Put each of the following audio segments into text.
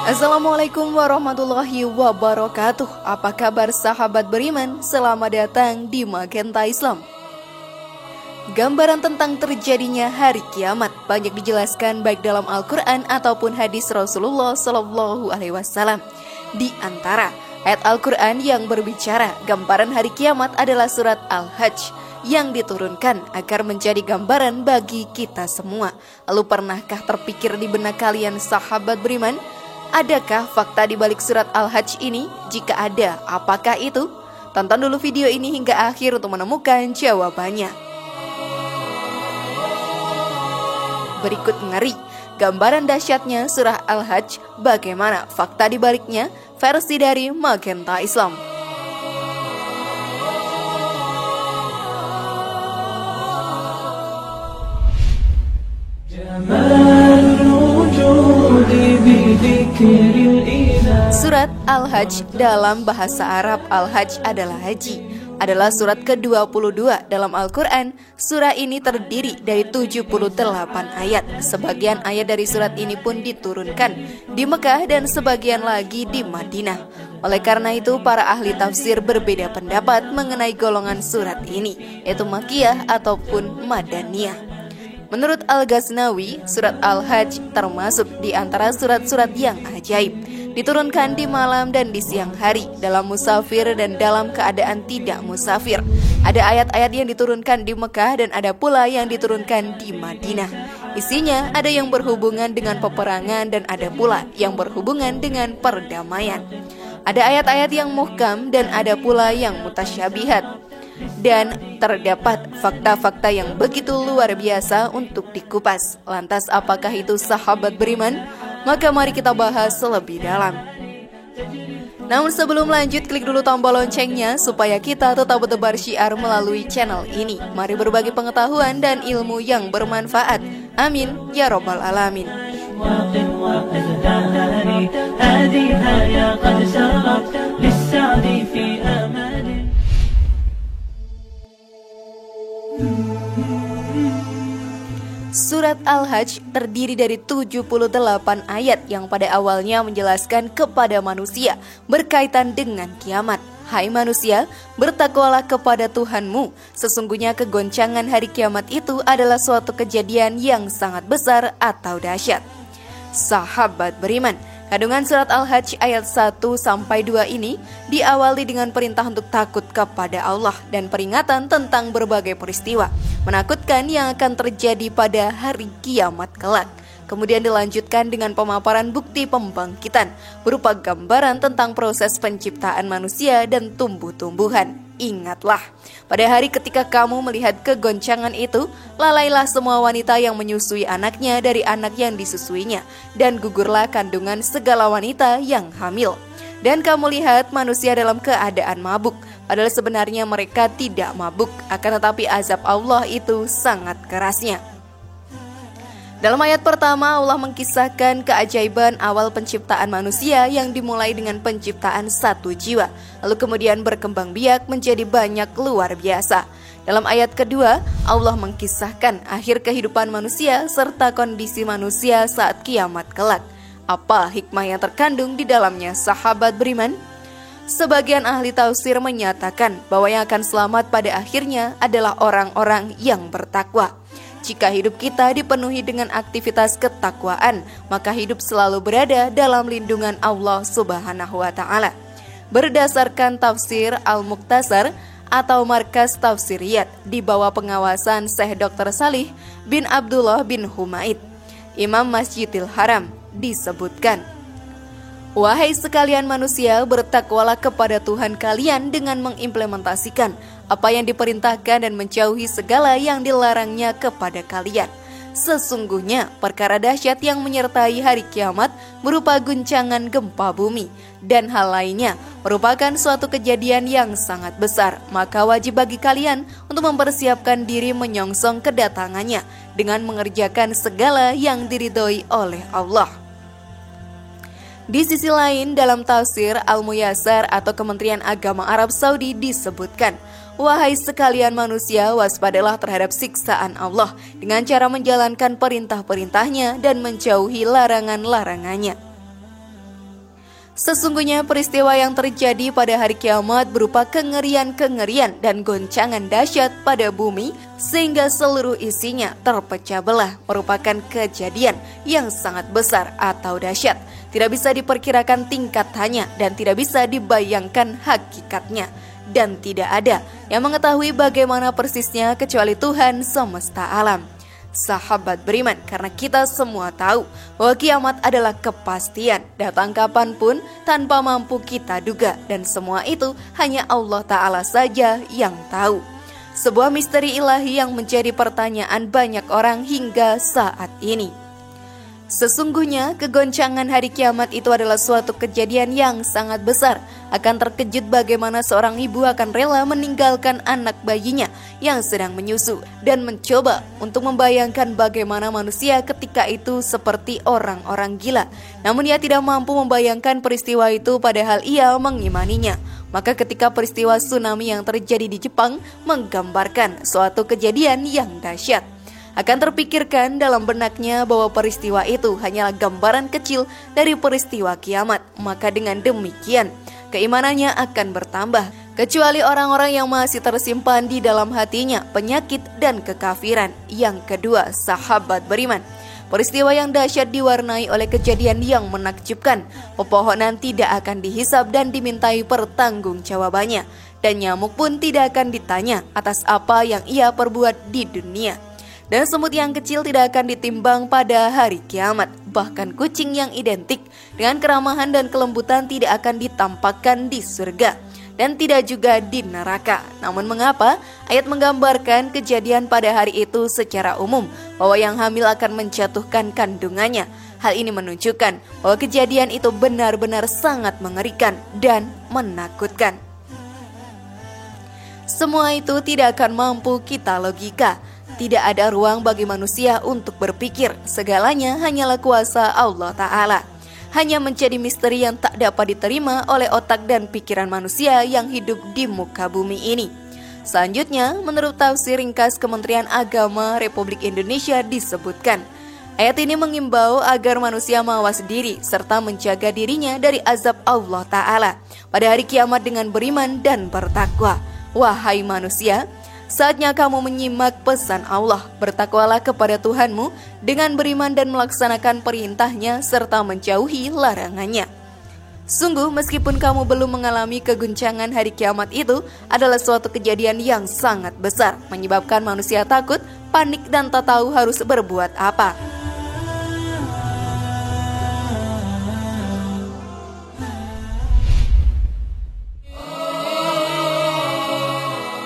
Assalamualaikum warahmatullahi wabarakatuh. Apa kabar sahabat beriman? Selamat datang di Magenta Islam. Gambaran tentang terjadinya hari kiamat banyak dijelaskan baik dalam Al-Quran ataupun hadis Rasulullah SAW. Di antara ayat Al-Quran yang berbicara gambaran hari kiamat adalah surat Al-Hajj yang diturunkan agar menjadi gambaran bagi kita semua. Lalu pernahkah terpikir di benak kalian sahabat beriman? Adakah fakta di balik surat Al-Hajj ini? Jika ada, apakah itu? Tonton dulu video ini hingga akhir untuk menemukan jawabannya. Berikut ngeri gambaran dahsyatnya surah Al-Hajj. Bagaimana fakta di baliknya? Versi dari Magenta Islam. Surat Al-Hajj dalam bahasa Arab Al-Hajj adalah haji, adalah surat ke-22 dalam Al-Quran. Surah ini terdiri dari 78 ayat. Sebagian ayat dari surat ini pun diturunkan di Mekah dan sebagian lagi di Madinah. Oleh karena itu para ahli tafsir berbeda pendapat mengenai golongan surat ini, yaitu Makkiyah ataupun Madaniyah. Menurut Al-Ghaznawi, surat Al-Hajj termasuk di antara surat-surat yang ajaib, diturunkan di malam dan di siang hari, dalam musafir dan dalam keadaan tidak musafir. Ada ayat-ayat yang diturunkan di Mekah dan ada pula yang diturunkan di Madinah. Isinya ada yang berhubungan dengan peperangan dan ada pula yang berhubungan dengan perdamaian. Ada ayat-ayat yang muhkam dan ada pula yang mutasyabihat. Dan terdapat fakta-fakta yang begitu luar biasa untuk dikupas. Lantas apakah itu sahabat beriman? Maka mari kita bahas lebih dalam. Namun sebelum lanjut, klik dulu tombol loncengnya supaya kita tetap bertebar syiar melalui channel ini. Mari berbagi pengetahuan dan ilmu yang bermanfaat. Amin ya robbal alamin. Surat Al-Hajj terdiri dari 78 ayat yang pada awalnya menjelaskan kepada manusia berkaitan dengan kiamat. Hai manusia, bertakwalah kepada Tuhanmu. Sesungguhnya kegoncangan hari kiamat itu adalah suatu kejadian yang sangat besar atau dahsyat. Sahabat beriman, kandungan surat Al-Hajj ayat 1-2 ini diawali dengan perintah untuk takut kepada Allah dan peringatan tentang berbagai peristiwa menakutkan yang akan terjadi pada hari kiamat kelak. Kemudian dilanjutkan dengan pemaparan bukti pembangkitan berupa gambaran tentang proses penciptaan manusia dan tumbuh-tumbuhan. Ingatlah, pada hari ketika kamu melihat kegoncangan itu, lalailah semua wanita yang menyusui anaknya dari anak yang disusuinya, dan gugurlah kandungan segala wanita yang hamil. Dan kamu lihat manusia dalam keadaan mabuk, padahal sebenarnya mereka tidak mabuk, akan tetapi azab Allah itu sangat kerasnya. Dalam ayat pertama, Allah mengkisahkan keajaiban awal penciptaan manusia yang dimulai dengan penciptaan satu jiwa, lalu kemudian berkembang biak menjadi banyak luar biasa. Dalam ayat kedua, Allah mengkisahkan akhir kehidupan manusia serta kondisi manusia saat kiamat kelak. Apa hikmah yang terkandung di dalamnya, sahabat beriman? Sebagian ahli tafsir menyatakan bahwa yang akan selamat pada akhirnya adalah orang-orang yang bertakwa. Jika hidup kita dipenuhi dengan aktivitas ketakwaan, maka hidup selalu berada dalam lindungan Allah Subhanahu wa Ta'ala. Berdasarkan tafsir Al-Muqtasar atau Markas Tafsiriyat di bawah pengawasan Syekh Dr. Salih bin Abdullah bin Humaid, Imam Masjidil Haram, disebutkan, wahai sekalian manusia, bertakwalah kepada Tuhan kalian dengan mengimplementasikan apa yang diperintahkan dan menjauhi segala yang dilarangnya kepada kalian. Sesungguhnya perkara dahsyat yang menyertai hari kiamat berupa guncangan gempa bumi dan hal lainnya merupakan suatu kejadian yang sangat besar. Maka wajib bagi kalian untuk mempersiapkan diri menyongsong kedatangannya dengan mengerjakan segala yang diridhoi oleh Allah. Di sisi lain, dalam tafsir Al-Muyassar atau Kementerian Agama Arab Saudi disebutkan, wahai sekalian manusia, waspadalah terhadap siksaan Allah dengan cara menjalankan perintah-perintahnya dan menjauhi larangan-larangannya. Sesungguhnya peristiwa yang terjadi pada hari kiamat berupa kengerian-kengerian dan goncangan dahsyat pada bumi sehingga seluruh isinya terpecah belah merupakan kejadian yang sangat besar atau dahsyat. Tidak bisa diperkirakan tingkatannya dan tidak bisa dibayangkan hakikatnya. Dan tidak ada yang mengetahui bagaimana persisnya kecuali Tuhan semesta alam. Sahabat beriman, karena kita semua tahu bahwa kiamat adalah kepastian, datang kapanpun tanpa mampu kita duga, dan semua itu hanya Allah Ta'ala saja yang tahu. Sebuah misteri ilahi yang menjadi pertanyaan banyak orang hingga saat ini. Sesungguhnya kegoncangan hari kiamat itu adalah suatu kejadian yang sangat besar. Akan terkejut bagaimana seorang ibu akan rela meninggalkan anak bayinya yang sedang menyusu dan mencoba untuk membayangkan bagaimana manusia ketika itu seperti orang-orang gila. Namun ia tidak mampu membayangkan peristiwa itu padahal ia mengimaninya. Maka ketika peristiwa tsunami yang terjadi di Jepang menggambarkan suatu kejadian yang dahsyat, akan terpikirkan dalam benaknya bahwa peristiwa itu hanyalah gambaran kecil dari peristiwa kiamat. Maka dengan demikian, keimanannya akan bertambah. Kecuali orang-orang yang masih tersimpan di dalam hatinya penyakit dan kekafiran. Yang kedua, sahabat beriman, peristiwa yang dahsyat diwarnai oleh kejadian yang menakjubkan. Pepohonan tidak akan dihisab dan dimintai pertanggungjawabannya. Dan nyamuk pun tidak akan ditanya atas apa yang ia perbuat di dunia. Dan semut yang kecil tidak akan ditimbang pada hari kiamat. Bahkan kucing yang identik dengan keramahan dan kelembutan tidak akan ditampakkan di surga dan tidak juga di neraka. Namun mengapa ayat menggambarkan kejadian pada hari itu secara umum bahwa yang hamil akan menjatuhkan kandungannya? Hal ini menunjukkan bahwa kejadian itu benar-benar sangat mengerikan dan menakutkan. Semua itu tidak akan mampu kita logika. Tidak ada ruang bagi manusia untuk berpikir. Segalanya hanyalah kuasa Allah Ta'ala. Hanya menjadi misteri yang tak dapat diterima oleh otak dan pikiran manusia yang hidup di muka bumi ini. Selanjutnya, menurut tafsir ringkas Kementerian Agama Republik Indonesia disebutkan, ayat ini mengimbau agar manusia mawas diri serta menjaga dirinya dari azab Allah Ta'ala pada hari kiamat dengan beriman dan bertakwa. Wahai manusia, saatnya kamu menyimak pesan Allah, bertakwalah kepada Tuhanmu dengan beriman dan melaksanakan perintahnya serta menjauhi larangannya. Sungguh meskipun kamu belum mengalami keguncangan hari kiamat itu adalah suatu kejadian yang sangat besar, menyebabkan manusia takut, panik dan tak tahu harus berbuat apa.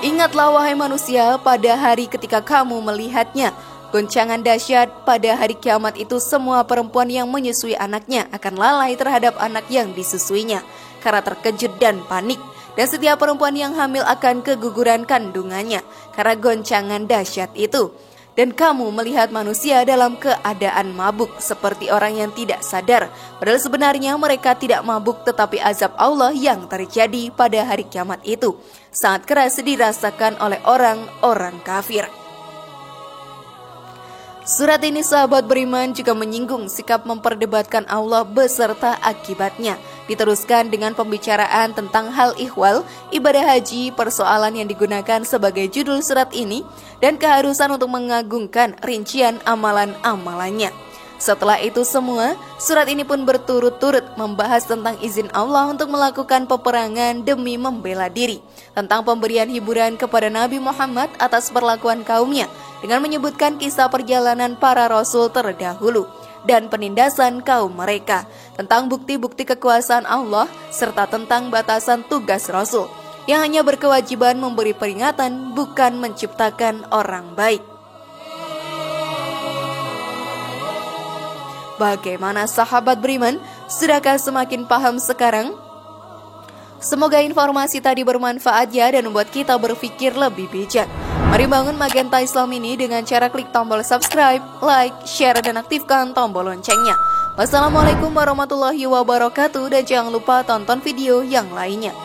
Ingatlah wahai manusia pada hari ketika kamu melihatnya. Goncangan dahsyat pada hari kiamat itu semua perempuan yang menyusui anaknya akan lalai terhadap anak yang disusuinya karena terkejut dan panik. Dan setiap perempuan yang hamil akan keguguran kandungannya karena goncangan dahsyat itu. Dan kamu melihat manusia dalam keadaan mabuk seperti orang yang tidak sadar. Padahal sebenarnya mereka tidak mabuk, tetapi azab Allah yang terjadi pada hari kiamat itu sangat keras dirasakan oleh orang-orang kafir. Surat ini sahabat beriman juga menyinggung sikap memperdebatkan Allah beserta akibatnya. Diteruskan dengan pembicaraan tentang hal ihwal, ibadah haji, persoalan yang digunakan sebagai judul surat ini, dan keharusan untuk mengagungkan rincian amalan-amalannya. Setelah itu semua, surat ini pun berturut-turut membahas tentang izin Allah untuk melakukan peperangan demi membela diri, tentang pemberian hiburan kepada Nabi Muhammad atas perlakuan kaumnya, dengan menyebutkan kisah perjalanan para rasul terdahulu dan penindasan kaum mereka, tentang bukti-bukti kekuasaan Allah, serta tentang batasan tugas rasul, yang hanya berkewajiban memberi peringatan, bukan menciptakan orang baik. Bagaimana sahabat beriman? Sudahkah semakin paham sekarang? Semoga informasi tadi bermanfaat ya dan membuat kita berpikir lebih bijak. Mari bangun Magenta Islam ini dengan cara klik tombol subscribe, like, share, dan aktifkan tombol loncengnya. Wassalamualaikum warahmatullahi wabarakatuh dan jangan lupa tonton video yang lainnya.